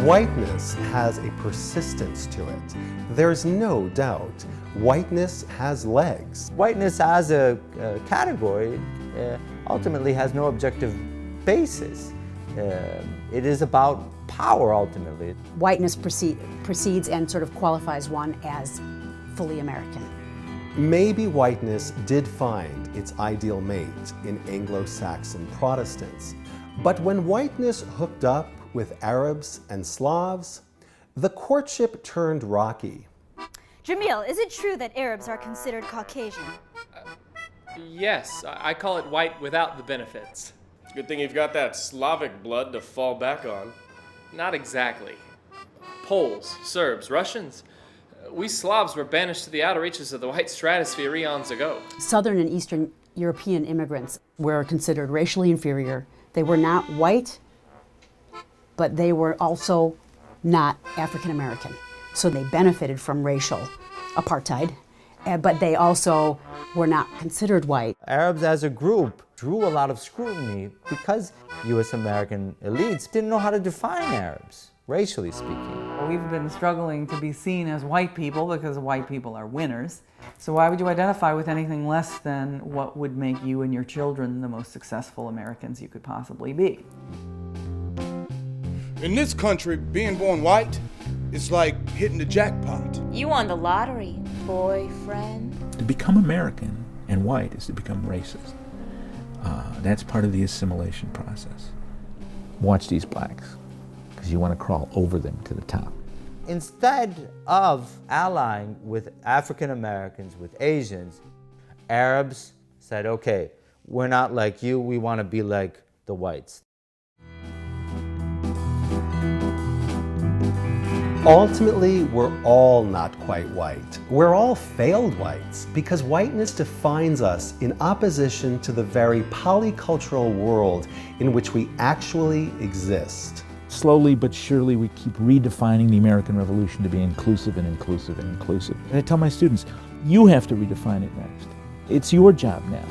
Whiteness has a persistence to it. There's no doubt. Whiteness has legs. Whiteness as a category ultimately has no objective basis. It is about power, ultimately. Whiteness precedes and sort of qualifies one as fully American. Maybe whiteness did find its ideal mate in Anglo-Saxon Protestants. But when whiteness hooked up with Arabs and Slavs, the courtship turned rocky. Jamil, is it true that Arabs are considered Caucasian? Yes, I call it white without the benefits. Good thing you've got that Slavic blood to fall back on. Not exactly. Poles, Serbs, Russians. We Slavs were banished to the outer reaches of the white stratosphere eons ago. Southern and Eastern European immigrants were considered racially inferior. They were not white, but they were also not African American. So they benefited from racial apartheid, but they also were not considered white. Arabs as a group drew a lot of scrutiny because U.S. American elites didn't know how to define Arabs, racially speaking. We've been struggling to be seen as white people because white people are winners. So why would you identify with anything less than what would make you and your children the most successful Americans you could possibly be? In this country, being born white is like hitting the jackpot. You won the lottery, boyfriend. To become American and white is to become racist. That's part of the assimilation process. Watch these blacks, because you want to crawl over them to the top. Instead of allying with African Americans, with Asians, Arabs said, okay, we're not like you, we want to be like the whites. Ultimately, we're all not quite white. We're all failed whites because whiteness defines us in opposition to the very polycultural world in which we actually exist. Slowly but surely, we keep redefining the American Revolution to be inclusive and inclusive and inclusive. And I tell my students, you have to redefine it next. It's your job now.